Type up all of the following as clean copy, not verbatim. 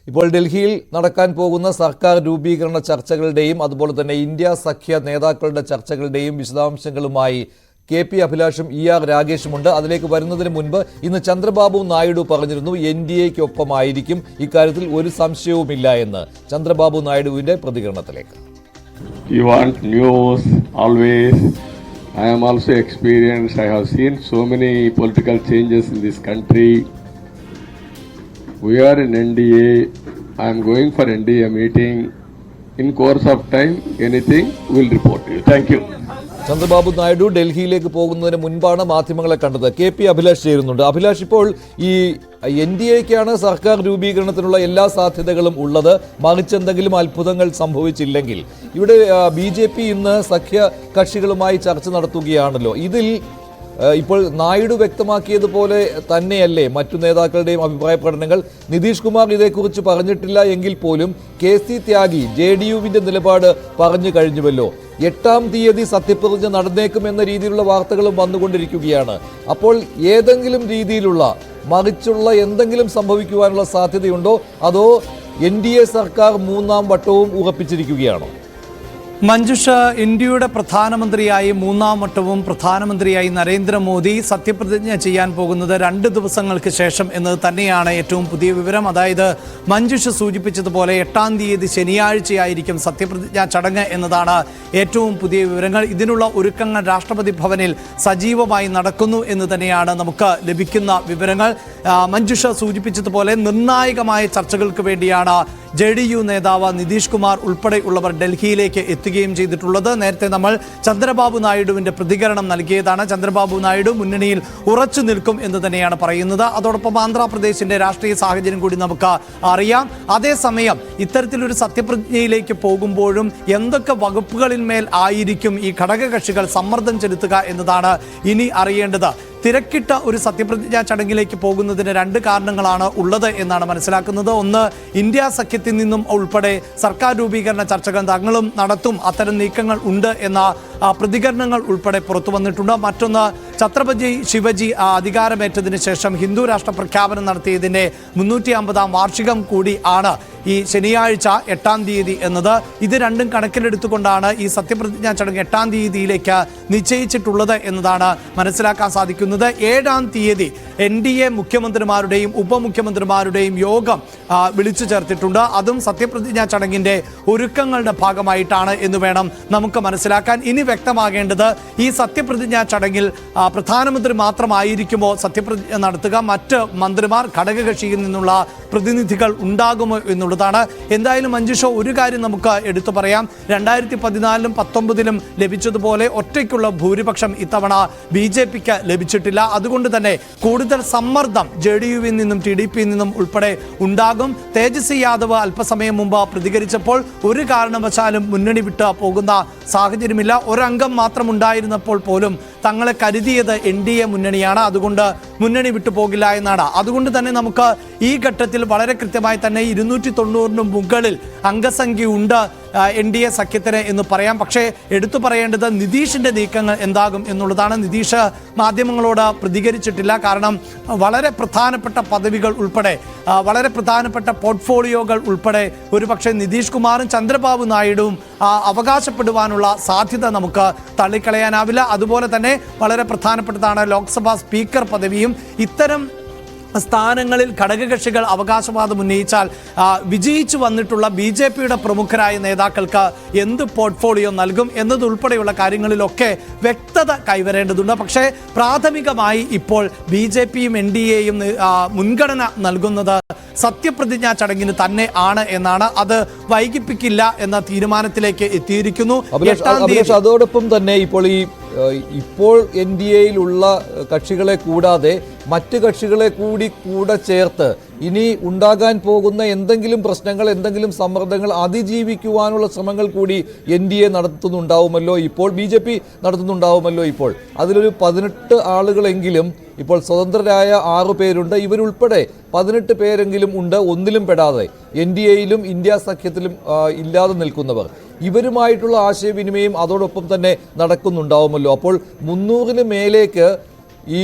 ഇപ്പോൾ ഡൽഹിയിൽ നടക്കാൻ പോകുന്ന സർക്കാർ രൂപീകരണ ചർച്ചകളുടെയും അതുപോലെ തന്നെ ഇന്ത്യ സഖ്യ നേതാക്കളുടെ ചർച്ചകളുടെയും വിശദാംശങ്ങളുമായി കെ പി അഭിലാഷും ER രാഗേഷുമുണ്ട്. അതിലേക്ക് വരുന്നതിന് മുൻപ് ഇന്ന് ചന്ദ്രബാബു നായിഡു പറഞ്ഞിരുന്നു NDAയ്ക്കൊപ്പമായിരിക്കും, ഇക്കാര്യത്തിൽ ഒരു സംശയവുമില്ല എന്ന്. ചന്ദ്രബാബു നായിഡുവിന്റെ പ്രതികരണത്തിലേക്ക്. You want news always. I am also experienced. I have seen so many political changes in this country. We are in NDA. I am going for NDA meeting. In course of time, anything we will report to you. Thank you. Chandrababu Naidu ഡൽഹിയിലേക്ക് പോകുന്നതിന് മുൻപാണ് മാധ്യമങ്ങളെ കണ്ടത്. K P Abhilash ചേരുന്നുണ്ട്. അഭിലാഷ്, ഇപ്പോൾ ഈ NDAയ്ക്കാണ് സർക്കാർ രൂപീകരണത്തിനുള്ള എല്ലാ സാധ്യതകളും ഉള്ളത്, മറിച്ചെന്തെങ്കിലും അത്ഭുതങ്ങൾ സംഭവിച്ചില്ലെങ്കിൽ. ഇവിടെ BJP ഇന്ന് സഖ്യ കക്ഷികളുമായി ചർച്ച നടത്തുകയാണല്ലോ. ഇതിൽ ഇപ്പോൾ നായിഡു വ്യക്തമാക്കിയതുപോലെ തന്നെയല്ലേ മറ്റു നേതാക്കളുടെയും അഭിപ്രായ പ്രകടനങ്ങൾ? നിതീഷ് കുമാർ ഇതേക്കുറിച്ച് പറഞ്ഞിട്ടില്ല എങ്കിൽ പോലും KC ത്യാഗി JDUവിന്റെ നിലപാട് പറഞ്ഞു കഴിഞ്ഞുവല്ലോ. 8-ാം തീയതി സത്യപ്രതിജ്ഞ നടന്നേക്കുമെന്ന രീതിയിലുള്ള വാർത്തകളും വന്നുകൊണ്ടിരിക്കുകയാണ്. അപ്പോൾ ഏതെങ്കിലും രീതിയിലുള്ള മറിച്ചുള്ള എന്തെങ്കിലും സംഭവിക്കുവാനുള്ള സാധ്യതയുണ്ടോ, അതോ NDA സർക്കാർ 3-ാം വട്ടവും ഉറപ്പിച്ചിരിക്കുകയാണോ? മഞ്ജുഷ, ഇന്ത്യയുടെ പ്രധാനമന്ത്രിയായി 3-ാം വട്ടവും പ്രധാനമന്ത്രിയായി നരേന്ദ്രമോദി സത്യപ്രതിജ്ഞ ചെയ്യാൻ പോകുന്നത് 2 ദിവസങ്ങൾക്ക് ശേഷം എന്നത് തന്നെയാണ് ഏറ്റവും പുതിയ വിവരം. അതായത് മഞ്ജുഷ സൂചിപ്പിച്ചതുപോലെ 8-ാം തീയതി ശനിയാഴ്ചയായിരിക്കും സത്യപ്രതിജ്ഞാ ചടങ്ങ് എന്നതാണ് ഏറ്റവും പുതിയ വിവരങ്ങൾ. ഇതിനുള്ള ഒരുക്കങ്ങൾ രാഷ്ട്രപതി ഭവനിൽ സജീവമായി നടക്കുന്നു എന്ന് തന്നെയാണ് നമുക്ക് ലഭിക്കുന്ന വിവരങ്ങൾ. മഞ്ജുഷ സൂചിപ്പിച്ചതുപോലെ നിർണായകമായ ചർച്ചകൾക്ക് വേണ്ടിയാണ് JDU നേതാവ് നിതീഷ് കുമാർ ഉൾപ്പെടെയുള്ളവർ ഡൽഹിയിലേക്ക് എത്തുകയും ചെയ്തിട്ടുള്ളത്. നേരത്തെ നമ്മൾ ചന്ദ്രബാബു നായിഡുവിന്റെ പ്രതികരണം നൽകിയതാണ്. ചന്ദ്രബാബു നായിഡു മുന്നണിയിൽ ഉറച്ചു നിൽക്കും എന്ന് തന്നെയാണ് പറയുന്നത്. അതോടൊപ്പം ആന്ധ്രാപ്രദേശിന്റെ രാഷ്ട്രീയ സാഹചര്യം കൂടി നമുക്ക് അറിയാം. അതേസമയം ഇത്തരത്തിലൊരു സത്യപ്രതിജ്ഞയിലേക്ക് പോകുമ്പോഴും എന്തൊക്കെ വകുപ്പുകളിന്മേൽ ആയിരിക്കും ഈ ഘടകകക്ഷികൾ സമ്മർദ്ദം ചെലുത്തുക എന്നതാണ് ഇനി അറിയേണ്ടത്. തിരക്കിട്ട ഒരു സത്യപ്രതിജ്ഞാ ചടങ്ങിലേക്ക് പോകുന്നതിന് 2 കാരണങ്ങളാണ് ഉള്ളത് എന്നാണ് മനസ്സിലാക്കുന്നത്. ഒന്ന്, ഇന്ത്യ സഖ്യത്തിൽ നിന്നും ഉൾപ്പെടെ സർക്കാർ രൂപീകരണ ചർച്ചകൾ തങ്ങളും നടത്തും, അത്തരം നീക്കങ്ങൾ ഉണ്ട് എന്ന പ്രതികരണങ്ങൾ ഉൾപ്പെടെ പുറത്തു വന്നിട്ടുണ്ട്. മറ്റൊന്ന്, ഛത്രപതി ശിവജി അധികാരമേറ്റതിന് ശേഷം ഹിന്ദു രാഷ്ട്ര പ്രഖ്യാപനം നടത്തിയതിൻ്റെ 350-ാം വാർഷികം കൂടി ആണ് ഈ ശനിയാഴ്ച 8-ാം തീയതി എന്നത്. ഇത് രണ്ടും കണക്കിലെടുത്തുകൊണ്ടാണ് ഈ സത്യപ്രതിജ്ഞാ ചടങ്ങ് 8-ാം തീയതിയിലേക്ക് നിശ്ചയിച്ചിട്ടുള്ളത് എന്നതാണ് മനസ്സിലാക്കാൻ സാധിക്കുന്നത്. 7-ാം തീയതി NDA മുഖ്യമന്ത്രിമാരുടെയും ഉപമുഖ്യമന്ത്രിമാരുടെയും യോഗം വിളിച്ചു ചേർത്തിട്ടുണ്ട്. അതും സത്യപ്രതിജ്ഞാ ചടങ്ങിൻ്റെ ഒരുക്കങ്ങളുടെ ഭാഗമായിട്ടാണ് എന്ന് വേണം നമുക്ക് മനസ്സിലാക്കാൻ. ഇനി വ്യക്തമാകേണ്ടത്, ഈ സത്യപ്രതിജ്ഞാ ചടങ്ങിൽ പ്രധാനമന്ത്രി മാത്രമായിരിക്കുമോ സത്യപ്രതിജ്ഞ നടത്തുക, മറ്റ് മന്ത്രിമാർ ഘടകകക്ഷിയിൽ നിന്നുള്ള പ്രതിനിധികൾ ഉണ്ടാകുമോ എന്നുള്ളതാണ്. എന്തായാലും മഞ്ജുഷ, ഒരു കാര്യം നമുക്ക് എടുത്തു പറയാം. 2014-ലും 2019-ലും ലഭിച്ചതുപോലെ ഒറ്റയ്ക്കുള്ള ഭൂരിപക്ഷം ഇത്തവണ BJPക്ക് ലഭിച്ചിട്ടില്ല. അതുകൊണ്ട് തന്നെ കൂടുതൽ സമ്മർദ്ദം JDUവിൽ നിന്നും TDPയിൽ നിന്നും ഉൾപ്പെടെ ഉണ്ടാകും. തേജസ്വി യാദവ് അല്പസമയം മുമ്പ് പ്രതികരിച്ചപ്പോൾ ഒരു കാരണവശാലും മുന്നണി വിട്ട് പോകുന്ന സാഹചര്യമില്ല, ഒരംഗം മാത്രം ഉണ്ടായിരുന്നപ്പോൾ പോലും തങ്ങളെ കരുതിയത് NDA മുന്നണിയാണ്, അതുകൊണ്ട് മുന്നണി വിട്ടു പോകില്ല എന്നാണ്. അതുകൊണ്ട് തന്നെ നമുക്ക് ഈ ഘട്ടത്തിൽ വളരെ കൃത്യമായി തന്നെ 290-ന് മുകളിൽ അംഗസംഖ്യയുണ്ട് NDA സഖ്യത്തിന് എന്ന് പറയാം. പക്ഷേ എടുത്തു പറയേണ്ടത് നിതീഷിന്റെ നീക്കങ്ങൾ എന്താകും എന്നുള്ളതാണ്. നിതീഷ് മാധ്യമങ്ങളോട് പ്രതികരിച്ചിട്ടില്ല. കാരണം വളരെ പ്രധാനപ്പെട്ട പദവികൾ ഉൾപ്പെടെ വളരെ പ്രധാനപ്പെട്ട പോർട്ട്ഫോളിയോകൾ ഉൾപ്പെടെ ഒരുപക്ഷെ നിതീഷ് കുമാറും ചന്ദ്രബാബു നായിഡുവും അവകാശപ്പെടുവാനുള്ള സാധ്യത നമുക്ക് തള്ളിക്കളയാനാവില്ല. അതുപോലെ തന്നെ വളരെ പ്രധാനപ്പെട്ടതാണ് ലോക്സഭാ സ്പീക്കർ പദവിയും. ഇത്തരം സ്ഥാനങ്ങളിൽ ഘടകകക്ഷികൾ അവകാശവാദം ഉന്നയിച്ചാൽ വിജയിച്ചു വന്നിട്ടുള്ള BJPയുടെ പ്രമുഖരായ നേതാക്കൾക്ക് എന്ത് പോർട്ട്ഫോളിയോ നൽകും എന്നതുൾപ്പെടെയുള്ള കാര്യങ്ങളിലൊക്കെ വ്യക്തത കൈവരേണ്ടതുണ്ട്. പക്ഷേ പ്രാഥമികമായി ഇപ്പോൾ BJPയും NDAയും മുൻഗണന നൽകുന്നത് സത്യപ്രതിജ്ഞാ ചടങ്ങിന് തന്നെ ആണ് എന്നാണ്. അത് വൈകിപ്പിക്കില്ല എന്ന തീരുമാനത്തിലേക്ക് എത്തിയിരിക്കുന്നു. അതോടൊപ്പം തന്നെ ഇപ്പോൾ NDAയിലുള്ള കക്ഷികളെ കൂടാതെ മറ്റ് കക്ഷികളെ കൂടെ ചേർത്ത് ഇനി ഉണ്ടാകാൻ പോകുന്ന എന്തെങ്കിലും പ്രശ്നങ്ങൾ, എന്തെങ്കിലും സമ്മർദ്ദങ്ങൾ അതിജീവിക്കുവാനുള്ള ശ്രമങ്ങൾ കൂടി NDA നടത്തുന്നുണ്ടാവുമല്ലോ, ഇപ്പോൾ BJP നടത്തുന്നുണ്ടാവുമല്ലോ. ഇപ്പോൾ അതിലൊരു 18 ആളുകളെങ്കിലും ഇപ്പോൾ സ്വതന്ത്രരായ 6 പേരുണ്ട്. ഇവരുൾപ്പെടെ 18 പേരെങ്കിലും ഉണ്ട് ഒന്നിലും പെടാതെ, NDAയിലും ഇന്ത്യ സഖ്യത്തിലും ഇല്ലാതെ നിൽക്കുന്നവർ. ഇവരുമായിട്ടുള്ള ആശയവിനിമയം അതോടൊപ്പം തന്നെ നടക്കുന്നുണ്ടാവുമല്ലോ. അപ്പോൾ 300-ന് മേലേക്ക് ഈ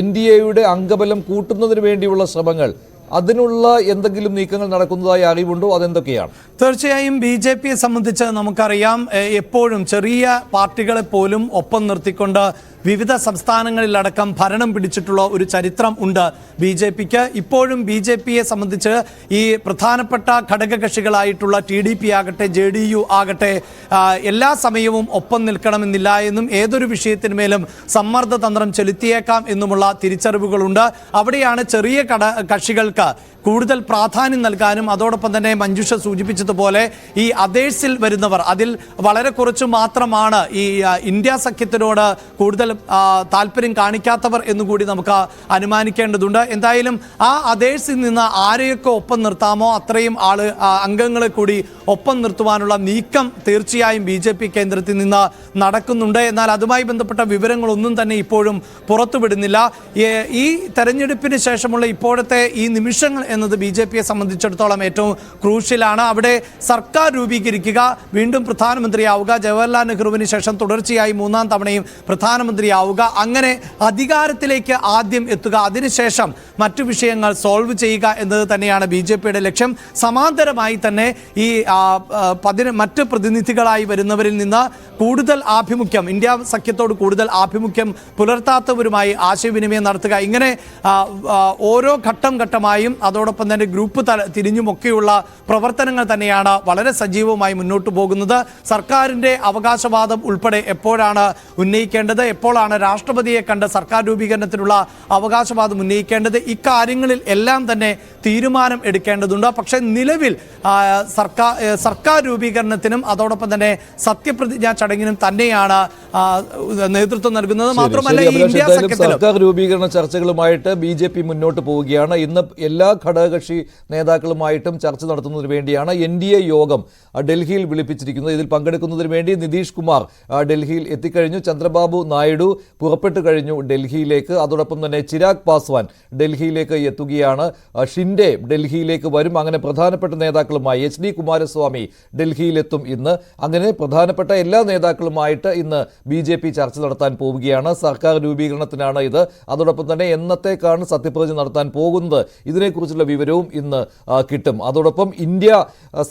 NDAയുടെ അംഗബലം കൂട്ടുന്നതിന് വേണ്ടിയുള്ള ശ്രമങ്ങൾ അതിനുള്ള എന്തെങ്കിലും നീക്കങ്ങൾ നടക്കുന്നതായി അറിവുണ്ടോ? അതെന്തൊക്കെയാണ്? തീർച്ചയായും BJPയെ സംബന്ധിച്ച് നമുക്കറിയാം, എപ്പോഴും ചെറിയ പാർട്ടികളെ പോലും ഒപ്പം നിർത്തിക്കൊണ്ട് വിവിധ സംസ്ഥാനങ്ങളിലടക്കം ഭരണം പിടിച്ചിട്ടുള്ള ഒരു ചരിത്രം ഉണ്ട് BJPക്ക്. ഇപ്പോഴും BJPയെ സംബന്ധിച്ച് ഈ പ്രധാനപ്പെട്ട ഘടകകക്ഷികളായിട്ടുള്ള TDP ആകട്ടെ JDU ആകട്ടെ എല്ലാ സമയവും ഒപ്പം നിൽക്കണമെന്നില്ല എന്നും ഏതൊരു വിഷയത്തിന്മേലും സമ്മർദ്ദതന്ത്രം ചെലുത്തിയേക്കാം എന്നുമുള്ള തിരിച്ചറിവുകളുണ്ട്. അവിടെയാണ് ചെറിയ കക്ഷികൾക്ക് കൂടുതൽ പ്രാധാന്യം നൽകാനും അതോടൊപ്പം തന്നെ മഞ്ജുഷ സൂചിപ്പിച്ചതുപോലെ ഈ അതേഴ്സിൽ വരുന്നവർ അതിൽ വളരെ കുറച്ച് മാത്രമാണ് ഈ ഇന്ത്യ സഖ്യത്തിനോട് കൂടുതൽ താല്പര്യം കാണിക്കാത്തവർ എന്നുകൂടി നമുക്ക് അനുമാനിക്കേണ്ടതുണ്ട്. എന്തായാലും ആ അതേഴ്സിൽ നിന്ന് ആരെയൊക്കെ ഒപ്പം നിർത്താമോ അത്രയും അംഗങ്ങളെ കൂടി ഒപ്പം നിർത്തുവാനുള്ള നീക്കം തീർച്ചയായും BJP കേന്ദ്രത്തിൽ നിന്ന് നടക്കുന്നുണ്ട്. എന്നാൽ അതുമായി ബന്ധപ്പെട്ട വിവരങ്ങളൊന്നും തന്നെ ഇപ്പോഴും പുറത്തുവിടുന്നില്ല. ഈ തെരഞ്ഞെടുപ്പിന് ശേഷമുള്ള ഇപ്പോഴത്തെ ഈ നിമിഷങ്ങൾ എന്നത് BJPയെ സംബന്ധിച്ചിടത്തോളം ഏറ്റവും ക്രൂഷ്യലാണ്. അവിടെ സർക്കാർ രൂപീകരിക്കുക, വീണ്ടും പ്രധാനമന്ത്രിയാവുക, ജവഹർലാൽ നെഹ്റുവിന് ശേഷം തുടർച്ചയായി 3ാം തവണയും പ്രധാനമന്ത്രിയാവുക, അങ്ങനെ അധികാരത്തിലേക്ക് ആദ്യം എത്തുക, അതിനുശേഷം മറ്റു വിഷയങ്ങൾ സോൾവ് ചെയ്യുക എന്നത് തന്നെയാണ് BJPയുടെ ലക്ഷ്യം. സമാന്തരമായി തന്നെ ഈ മറ്റ് പ്രതിനിധികളായി വരുന്നവരിൽ നിന്ന് കൂടുതൽ ആഭിമുഖ്യം, ഇന്ത്യ സഖ്യത്തോട് കൂടുതൽ ആഭിമുഖ്യം പുലർത്താത്തവരുമായി ആശയവിനിമയം നടത്തുക, ഇങ്ങനെ ഓരോ ഘട്ടം ഘട്ടമായും അതോടൊപ്പം തന്നെ ഗ്രൂപ്പ് തിരിഞ്ഞുമൊക്കെയുള്ള പ്രവർത്തനങ്ങൾ തന്നെയാണ് വളരെ സജീവമായി മുന്നോട്ട് പോകുന്നത്. സർക്കാരിൻ്റെ അവകാശവാദം ഉൾപ്പെടെ എപ്പോഴാണ് ഉന്നയിക്കേണ്ടത്, എപ്പോഴാണ് രാഷ്ട്രപതിയെ കണ്ട് സർക്കാർ രൂപീകരണത്തിനുള്ള അവകാശവാദം ഉന്നയിക്കേണ്ടത്, ഇക്കാര്യങ്ങളിൽ എല്ലാം തന്നെ തീരുമാനം എടുക്കേണ്ടതുണ്ട്. പക്ഷേ നിലവിൽ സർക്കാർ രൂപീകരണത്തിനും അതോടൊപ്പം തന്നെ സത്യപ്രതിജ്ഞാ ചടങ്ങിനും തന്നെയാണ് നേതൃത്വം നൽകുന്നത്. മാത്രമല്ല ഇന്ത്യ സഖ്യത്തിലും സർക്കാർ രൂപീകരണ ചർച്ചകളുമായിട്ട് BJP മുന്നോട്ട് പോവുകയാണ്. ഇന്ന് എല്ലാ ഘടകകക്ഷി നേതാക്കളുമായിട്ടും ചർച്ച നടത്തുന്നതിന് വേണ്ടിയാണ് NDA യോഗം ഡൽഹിയിൽ വിളിപ്പിച്ചിരിക്കുന്നത്. ഇതിൽ പങ്കെടുക്കുന്നതിന് വേണ്ടി നിതീഷ് കുമാർ ഡൽഹിയിൽ എത്തിക്കഴിഞ്ഞു. ചന്ദ്രബാബു നായിഡു പുറപ്പെട്ടു കഴിഞ്ഞു ഡൽഹിയിലേക്ക്. അതോടൊപ്പം തന്നെ ചിരാഗ് പാസ്വാൻ ഡൽഹിയിലേക്ക് എത്തുകയാണ്. ഷിൻഡെ ഡൽഹിയിലേക്ക് വരും. അങ്ങനെ പ്രധാനപ്പെട്ട നേതാക്കളുമായി HD കുമാരസ്വാമി ഡൽഹിയിലെത്തും ഇന്ന്. അങ്ങനെ പ്രധാനപ്പെട്ട എല്ലാ നേതാക്കളുമായിട്ട് ഇന്ന് BJP ചർച്ച നടത്താൻ പോവുകയാണ്. സർക്കാർ രൂപീകരണത്തിനാണ് ഇത്. അതോടൊപ്പം തന്നെ എന്നത്തേക്കാണ് സത്യപ്രതിജ്ഞ നടത്താൻ പോകുന്നത്, ഇതിനെക്കുറിച്ചുള്ള വിവരവും ഇന്ന് കിട്ടും. അതോടൊപ്പം ഇന്ത്യ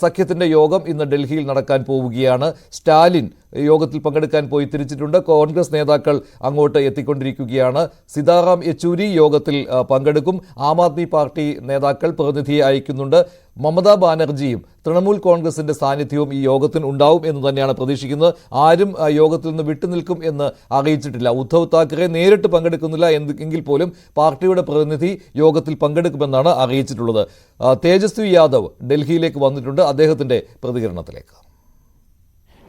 സഖ്യത്തിൻ്റെ യോഗം ഇന്ന് ഡൽഹിയിൽ നടക്കാൻ പോവുകയാണ്. സ്റ്റാലിൻ യോഗത്തിൽ പങ്കെടുക്കാൻ പോയി തിരിച്ചിട്ടുണ്ട്. കോൺഗ്രസ് നേതാക്കൾ അങ്ങോട്ട് എത്തിക്കൊണ്ടിരിക്കുകയാണ്. സീതാറാം യെച്ചൂരി യോഗത്തിൽ പങ്കെടുക്കും. ആം ആദ്മി പാർട്ടി നേതാക്കൾ പ്രതിനിധിയെ അയക്കുന്നുണ്ട്. മമതാ ബാനർജിയും തൃണമൂൽ കോൺഗ്രസിന്റെ സാന്നിധ്യവും ഈ യോഗത്തിൽ ഉണ്ടാവും എന്ന് തന്നെയാണ് പ്രതീക്ഷിക്കുന്നത്. ആരും യോഗത്തിൽ നിന്ന് വിട്ടുനിൽക്കും എന്ന് അറിയിച്ചിട്ടില്ല. ഉദ്ധവ് താക്കറെ നേരിട്ട് പങ്കെടുക്കുന്നില്ല എങ്കിൽ പോലും പാർട്ടിയുടെ പ്രതിനിധി യോഗത്തിൽ പങ്കെടുക്കുമെന്നാണ് അറിയിച്ചിട്ടുള്ളത്. തേജസ്വി യാദവ് ഡൽഹിയിലേക്ക് വന്നിട്ടുണ്ട്. അദ്ദേഹത്തിന്റെ പ്രതികരണത്തിലേക്ക്.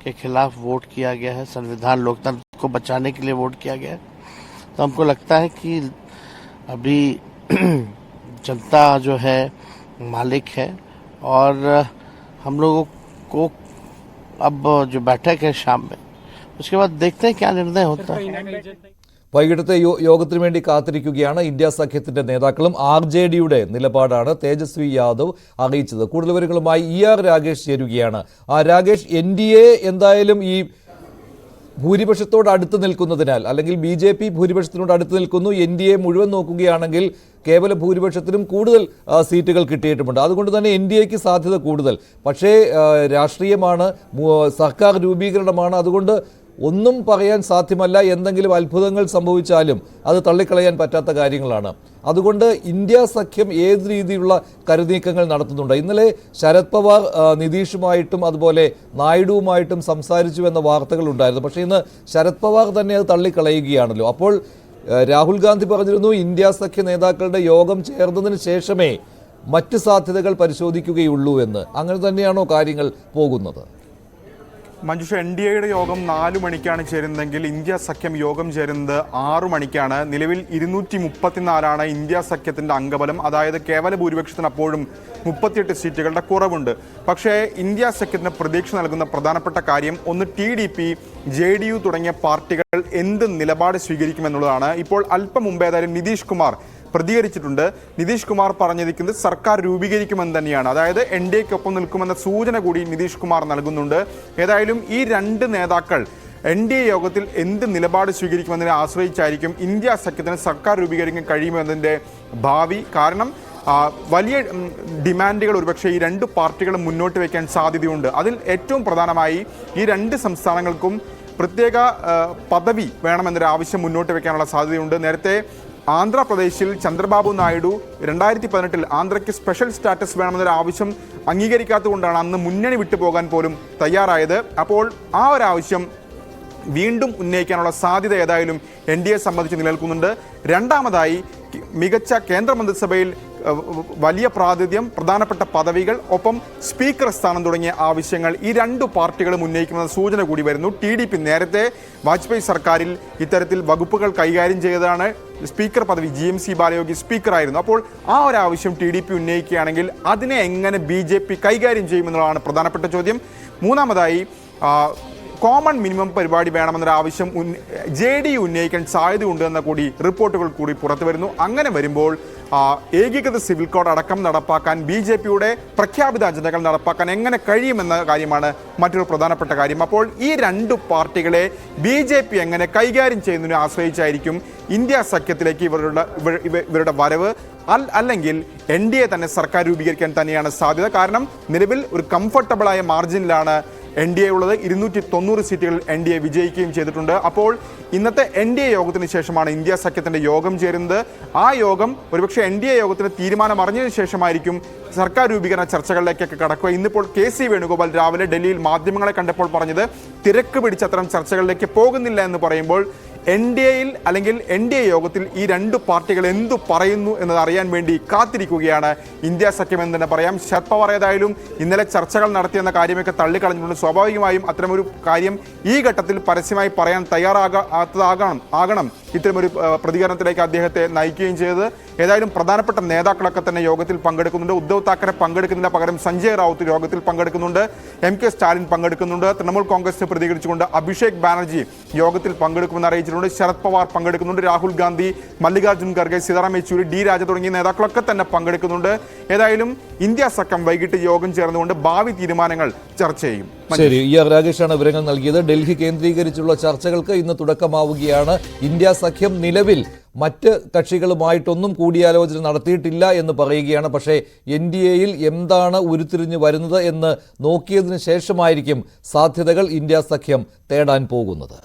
के खिलाफ वोट किया गया है, संविधान लोकतंत्र को बचाने के लिए वोट किया गया है, तो हमको लगता है कि अभी जनता जो है मालिक है और हम लोगों को अब जो बैठक है शाम में, उसके बाद देखते हैं क्या निर्णय होता है. വൈകിട്ടത്തെ യോഗത്തിന് വേണ്ടി കാത്തിരിക്കുകയാണ് ഇന്ത്യ സഖ്യത്തിന്റെ നേതാക്കളും. RJDയുടെ നിലപാടാണ് തേജസ്വി യാദവ് അറിയിച്ചത്. കൂടുതൽ വിവരങ്ങളുമായി ER രാഗേഷ് ചേരുകയാണ്. രാഗേഷ്, NDA എന്തായാലും ഈ ഭൂരിപക്ഷത്തോട് അടുത്ത് നിൽക്കുന്നതിനാൽ, അല്ലെങ്കിൽ BJP ഭൂരിപക്ഷത്തിനോട് അടുത്ത് നിൽക്കുന്നു, NDA മുഴുവൻ നോക്കുകയാണെങ്കിൽ കേവല ഭൂരിപക്ഷത്തിനും കൂടുതൽ സീറ്റുകൾ കിട്ടിയിട്ടുമുണ്ട്. അതുകൊണ്ട് തന്നെ NDAക്ക് സാധ്യത കൂടുതൽ. പക്ഷേ രാഷ്ട്രീയമാണ്, സർക്കാർ രൂപീകരണമാണ്. അതുകൊണ്ട് ഒന്നും പറയാൻ സാധ്യമല്ല. എന്തെങ്കിലും അത്ഭുതങ്ങൾ സംഭവിച്ചാലും അത് തള്ളിക്കളയാൻ പറ്റാത്ത കാര്യങ്ങളാണ്. അതുകൊണ്ട് ഇന്ത്യ സഖ്യം ഏത് രീതിയിലുള്ള കരുനീക്കങ്ങൾ നടത്തുന്നുണ്ട്? ഇന്നലെ ശരത് പവാർ നിതീഷുമായിട്ടും അതുപോലെ നായിഡുവുമായിട്ടും സംസാരിച്ചു എന്ന വാർത്തകളുണ്ടായിരുന്നു. പക്ഷേ ഇന്ന് ശരത് പവാർ തന്നെ അത് തള്ളിക്കളയുകയാണല്ലോ. അപ്പോൾ രാഹുൽ ഗാന്ധി പറഞ്ഞിരുന്നു ഇന്ത്യ സഖ്യ നേതാക്കളുടെ യോഗം ചേർന്നതിന് ശേഷമേ മറ്റ് സാധ്യതകൾ പരിശോധിക്കുകയുള്ളൂ എന്ന്. അങ്ങനെ തന്നെയാണോ കാര്യങ്ങൾ പോകുന്നത്? മഞ്ജുഷ, NDAയുടെ യോഗം 4 മണിക്കാണ് ചേരുന്നതെങ്കിൽ ഇന്ത്യ സഖ്യം യോഗം ചേരുന്നത് 6 മണിക്കാണ്. നിലവിൽ 234 ഇന്ത്യ സഖ്യത്തിൻ്റെ അംഗബലം. അതായത് കേവല ഭൂരിപക്ഷത്തിന് അപ്പോഴും 38 സീറ്റുകളുടെ കുറവുണ്ട്. പക്ഷേ ഇന്ത്യ സഖ്യത്തിന് പ്രതീക്ഷ നൽകുന്ന പ്രധാനപ്പെട്ട കാര്യം ഒന്ന് TDP, JDU തുടങ്ങിയ പാർട്ടികൾ എന്ത് നിലപാട് സ്വീകരിക്കുമെന്നുള്ളതാണ്. ഇപ്പോൾ അല്പം മുമ്പ് ഏതായാലും നിതീഷ് കുമാർ പ്രതികരിച്ചിട്ടുണ്ട്. നിതീഷ് കുമാർ പറഞ്ഞിരിക്കുന്നത് സർക്കാർ രൂപീകരിക്കുമെന്ന് തന്നെയാണ്. അതായത് NDAക്കൊപ്പം നിൽക്കുമെന്ന സൂചന കൂടി നിതീഷ് കുമാർ നൽകുന്നുണ്ട്. ഏതായാലും ഈ രണ്ട് നേതാക്കൾ NDA യോഗത്തിൽ എന്ത് നിലപാട് സ്വീകരിക്കുമെന്നതിനെ ആശ്രയിച്ചായിരിക്കും ഇന്ത്യ സഖ്യത്തിന് സർക്കാർ രൂപീകരിക്കാൻ കഴിയുമെന്നതിൻ്റെ ഭാവി. കാരണം വലിയ ഡിമാൻഡുകൾ ഒരുപക്ഷെ ഈ രണ്ട് പാർട്ടികളും മുന്നോട്ട് വയ്ക്കാൻ സാധ്യതയുണ്ട്. അതിൽ ഏറ്റവും പ്രധാനമായി ഈ രണ്ട് സംസ്ഥാനങ്ങൾക്കും പ്രത്യേക പദവി വേണമെന്നൊരു ആവശ്യം മുന്നോട്ട് വയ്ക്കാനുള്ള സാധ്യതയുണ്ട്. നേരത്തെ ആന്ധ്രാപ്രദേശിൽ ചന്ദ്രബാബു നായിഡു 2018 ആന്ധ്രയ്ക്ക് സ്പെഷ്യൽ സ്റ്റാറ്റസ് വേണമെന്നൊരു ആവശ്യം അംഗീകരിക്കാത്തതുകൊണ്ടാണ് അന്ന് മുന്നണി വിട്ടുപോകാൻ പോലും തയ്യാറായത്. അപ്പോൾ ആ ഒരു ആവശ്യം വീണ്ടും ഉന്നയിക്കാനുള്ള സാധ്യത ഏതായാലും NDA സംബന്ധിച്ച് നിലനിൽക്കുന്നുണ്ട്. രണ്ടാമതായി മികച്ച കേന്ദ്രമന്ത്രിസഭയിൽ വലിയ പ്രാതിനിധ്യം, പ്രധാനപ്പെട്ട പദവികൾ, ഒപ്പം സ്പീക്കർ സ്ഥാനം തുടങ്ങിയ ആവശ്യങ്ങൾ ഈ രണ്ടു പാർട്ടികളും ഉന്നയിക്കുമെന്ന സൂചന കൂടി വരുന്നു. TDP നേരത്തെ വാജ്പേയി സർക്കാരിൽ ഇത്തരത്തിൽ വകുപ്പുകൾ കൈകാര്യം ചെയ്തതാണ്. സ്പീക്കർ പദവി GMC ബാലയോഗി സ്പീക്കറായിരുന്നു. അപ്പോൾ ആ ഒരു ആവശ്യം TDP ഉന്നയിക്കുകയാണെങ്കിൽ അതിനെ എങ്ങനെ BJP കൈകാര്യം ചെയ്യുമെന്നുള്ളതാണ് പ്രധാനപ്പെട്ട ചോദ്യം. മൂന്നാമതായി കോമൺ മിനിമം പരിപാടി വേണമെന്നൊരു ആവശ്യം JDU ഉന്നയിക്കാൻ സാധ്യതയുണ്ട് എന്ന കൂടി റിപ്പോർട്ടുകൾ കൂടി പുറത്തു വരുന്നു. അങ്ങനെ വരുമ്പോൾ ഏകീകൃത സിവിൽ കോഡ് അടക്കം നടപ്പാക്കാൻ BJPയുടെ പ്രഖ്യാപിത അജണ്ടകൾ നടപ്പാക്കാൻ എങ്ങനെ കഴിയുമെന്ന കാര്യമാണ് മറ്റൊരു പ്രധാനപ്പെട്ട കാര്യം. അപ്പോൾ ഈ രണ്ടു പാർട്ടികളെ BJP എങ്ങനെ കൈകാര്യം ചെയ്യുന്നതിനെ ആശ്രയിച്ചായിരിക്കും ഇന്ത്യ സഖ്യത്തിലേക്ക് ഇവരുടെ വരവ്. അല്ലെങ്കിൽ NDA തന്നെ സർക്കാർ രൂപീകരിക്കാൻ തന്നെയാണ് സാധ്യത. കാരണം നിലവിൽ ഒരു കംഫർട്ടബിളായ മാർജിനിലാണ് NDA ഉള്ളത്. 290 സീറ്റുകൾ NDA വിജയിക്കുകയും ചെയ്തിട്ടുണ്ട്. അപ്പോൾ ഇന്നത്തെ NDA യോഗത്തിന് ശേഷമാണ് ഇന്ത്യ സഖ്യത്തിൻ്റെ യോഗം ചേരുന്നത്. ആ യോഗം ഒരുപക്ഷെ NDA യോഗത്തിന് തീരുമാനം അറിഞ്ഞതിന് ശേഷമായിരിക്കും സർക്കാർ രൂപീകരണ ചർച്ചകളിലേക്കൊക്കെ കടക്കുക. ഇന്നിപ്പോൾ KC വേണുഗോപാൽ രാവിലെ ഡൽഹിയിൽ മാധ്യമങ്ങളെ കണ്ടപ്പോൾ പറഞ്ഞത് തിരക്ക് പിടിച്ച അത്തരം ചർച്ചകളിലേക്ക് പോകുന്നില്ല എന്ന് പറയുമ്പോൾ NDAയിൽ അല്ലെങ്കിൽ NDA യോഗത്തിൽ ഈ രണ്ട് പാർട്ടികൾ എന്തു പറയുന്നു എന്നത് അറിയാൻ വേണ്ടി കാത്തിരിക്കുകയാണ് ഇന്ത്യ സഖ്യം എന്ന് തന്നെ പറയാം. ശരത് പവാർ ഏതായാലും ഇന്നലെ ചർച്ചകൾ നടത്തിയെന്ന കാര്യമൊക്കെ തള്ളിക്കളഞ്ഞുകൊണ്ട് സ്വാഭാവികമായും അത്തരമൊരു കാര്യം ഈ ഘട്ടത്തിൽ പരസ്യമായി പറയാൻ തയ്യാറാകണം ഇത്തരമൊരു പ്രതികരണത്തിലേക്ക് അദ്ദേഹത്തെ നയിക്കുകയും ചെയ്തത്. ഏതായാലും പ്രധാനപ്പെട്ട നേതാക്കളൊക്കെ തന്നെ യോഗത്തിൽ പങ്കെടുക്കുന്നുണ്ട്. ഉദ്ധവ് താക്കറെ പങ്കെടുക്കുന്നില്ല, പകരം സഞ്ജയ് റാവുത്ത് യോഗത്തിൽ പങ്കെടുക്കുന്നുണ്ട്. MK സ്റ്റാലിൻ പങ്കെടുക്കുന്നുണ്ട്. തൃണമൂൽ കോൺഗ്രസിന് പ്രതികരിച്ചുകൊണ്ട് അഭിഷേക് ബാനർജി യോഗത്തിൽ പങ്കെടുക്കുമെന്ന് അറിയിച്ചിട്ടുണ്ട്. ശരത് പവാർ പങ്കെടുക്കുന്നുണ്ട്. രാഹുൽ ഗാന്ധി, മല്ലികാർജ്ജുൻ ഖർഗെ, സീതാറാം യെച്ചൂരി, D രാജ തുടങ്ങിയ നേതാക്കളൊക്കെ തന്നെ പങ്കെടുക്കുന്നുണ്ട്. ഏതായാലും ഇന്ത്യ സഖ്യം വൈകിട്ട് യോഗം ചേർന്നുകൊണ്ട് ഭാവി തീരുമാനങ്ങൾ ചർച്ച ചെയ്യും. ശരി, രാകേഷാണ് വിവരങ്ങൾ നൽകിയത്. ഡൽഹി കേന്ദ്രീകരിച്ചുള്ള ചർച്ചകൾക്ക് ഇന്ന് തുടക്കമാവുകയാണ്. ഇന്ത്യ സഖ്യം നിലവിൽ മറ്റ് കക്ഷികളുമായിട്ടൊന്നും കൂടിയാലോചന നടത്തിയിട്ടില്ല എന്ന് പറയുകയാണ്. പക്ഷേ NDAയിൽ എന്താണ് ഉരുത്തിരിഞ്ഞു വരുന്നത് എന്ന് നോക്കിയതിനു ശേഷമായിരിക്കും സാധ്യതകൾ ഇന്ത്യ സഖ്യം തേടാൻ പോകുന്നത്.